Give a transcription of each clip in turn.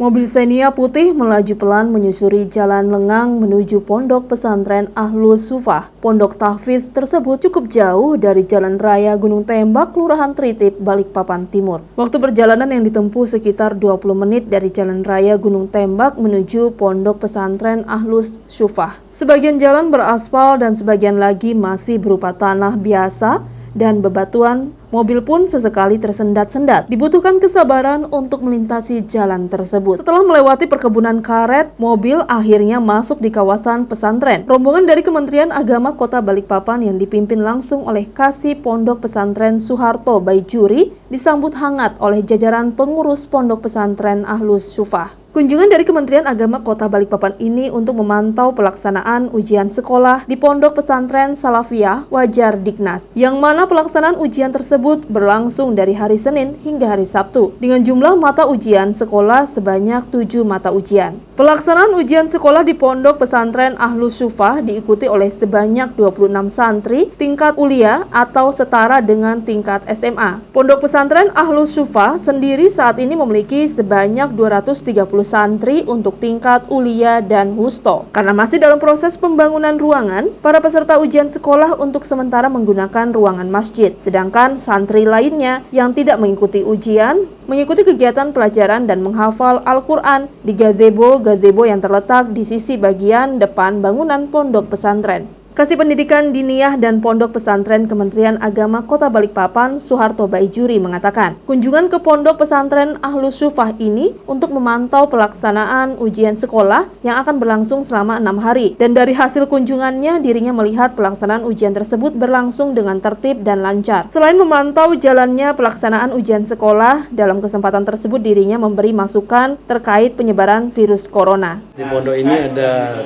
Mobil Xenia putih melaju pelan menyusuri jalan lengang menuju pondok pesantren Ahlus Sufah. Pondok tahfiz tersebut cukup jauh dari Jalan Raya Gunung Tembak, Kelurahan Tritip, Balikpapan Timur. Waktu perjalanan yang ditempuh sekitar 20 menit dari Jalan Raya Gunung Tembak menuju pondok pesantren Ahlus Sufah. Sebagian jalan beraspal dan sebagian lagi masih berupa tanah biasa dan bebatuan. Mobil pun sesekali tersendat-sendat. Dibutuhkan kesabaran untuk melintasi jalan tersebut. Setelah melewati perkebunan karet, mobil akhirnya masuk di kawasan pesantren. Rombongan dari Kementerian Agama Kota Balikpapan yang dipimpin langsung oleh Kasih Pondok Pesantren Suharto Baijuri disambut hangat oleh jajaran pengurus Pondok Pesantren Ahlus Sufah. Kunjungan dari Kementerian Agama Kota Balikpapan ini untuk memantau pelaksanaan ujian sekolah di Pondok Pesantren Salafiyah Wajar Dignas, yang mana pelaksanaan ujian tersebut berlangsung dari hari Senin hingga hari Sabtu, dengan jumlah mata ujian sekolah sebanyak 7 mata ujian. Pelaksanaan ujian sekolah di Pondok Pesantren Ahlus Sufah diikuti oleh sebanyak 26 santri tingkat ulia atau setara dengan tingkat SMA. Pondok Pesantren Ahlus Sufah sendiri saat ini memiliki sebanyak 230 santri untuk tingkat ulia dan wusto. Karena masih dalam proses pembangunan ruangan, para peserta ujian sekolah untuk sementara menggunakan ruangan masjid. Sedangkan santri lainnya yang tidak mengikuti ujian, mengikuti kegiatan pelajaran dan menghafal Al-Quran di gazebo yang terletak di sisi bagian depan bangunan pondok pesantren. Kasih Pendidikan Diniyah dan Pondok Pesantren Kementerian Agama Kota Balikpapan Suharto Baijuri mengatakan, kunjungan ke Pondok Pesantren Ahlus Sufah ini untuk memantau pelaksanaan ujian sekolah yang akan berlangsung selama 6 hari. Dan dari hasil kunjungannya, dirinya melihat pelaksanaan ujian tersebut berlangsung dengan tertib dan lancar. Selain memantau jalannya pelaksanaan ujian sekolah, dalam kesempatan tersebut dirinya memberi masukan terkait penyebaran virus corona. Di pondok ini ada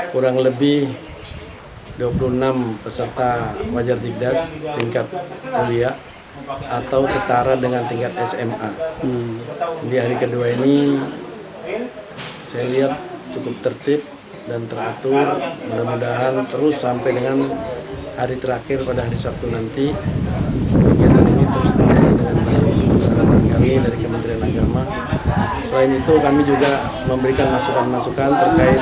kurang lebih 26 peserta wajar digdas tingkat kuliah atau setara dengan tingkat SMA. Di hari kedua ini saya lihat cukup tertib dan teratur, mudah-mudahan terus sampai dengan hari terakhir pada hari Sabtu nanti kegiatan ini terus berjalan dengan baik. Harapan kami dari Kementerian Agama. Selain itu kami juga memberikan masukan-masukan terkait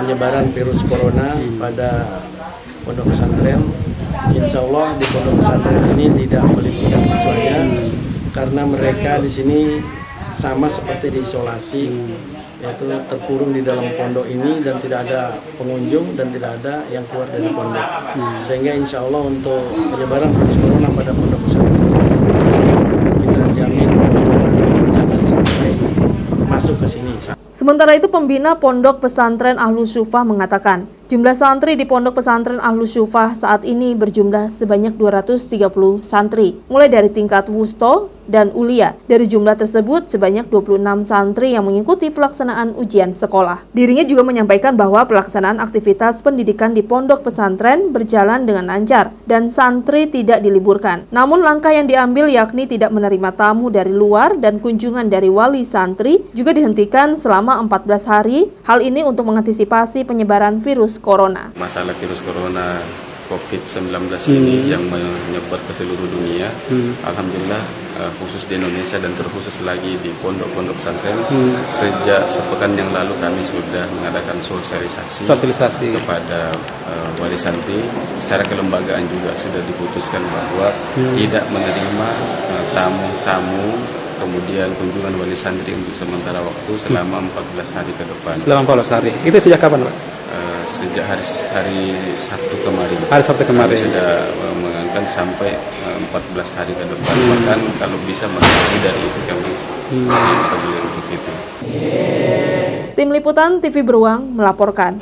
penyebaran virus corona pada pondok pesantren. Insya Allah di pondok pesantren ini tidak melibatkan siswanya karena mereka di sini sama seperti diisolasi, yaitu terkurung di dalam pondok ini dan tidak ada pengunjung dan tidak ada yang keluar dari pondok. Sehingga insya Allah untuk penyebaran virus corona pada pondok pesantren kita jamin jangan sampai masuk ke sini. Sementara itu, pembina Pondok Pesantren Ahlus Sufah mengatakan, jumlah santri di Pondok Pesantren Ahlus Sufah saat ini berjumlah sebanyak 230 santri, mulai dari tingkat wusto dan ulia. Dari jumlah tersebut, sebanyak 26 santri yang mengikuti pelaksanaan ujian sekolah. Dirinya juga menyampaikan bahwa pelaksanaan aktivitas pendidikan di Pondok Pesantren berjalan dengan lancar dan santri tidak diliburkan. Namun langkah yang diambil yakni tidak menerima tamu dari luar dan kunjungan dari wali santri juga dihentikan selama 14 hari. Hal ini untuk mengantisipasi penyebaran virus corona. Masalah virus corona COVID-19 ini yang menyebar ke seluruh dunia, alhamdulillah khusus di Indonesia dan terkhusus lagi di pondok-pondok pesantren, sejak sepekan yang lalu kami sudah mengadakan sosialisasi kepada wali santri. Secara kelembagaan juga sudah diputuskan bahwa tidak menerima tamu-tamu kemudian kunjungan wali santri untuk sementara waktu selama 14 hari ke depan. Selama 14 hari. Itu sejak kapan, Pak? Sejak hari Sabtu kemarin. Hari Sabtu kemarin. Kami sudah mengangkat sampai 14 hari ke depan. Bahkan kalau bisa lebih dari itu kami untuk itu. Tim Liputan TV Beruang melaporkan.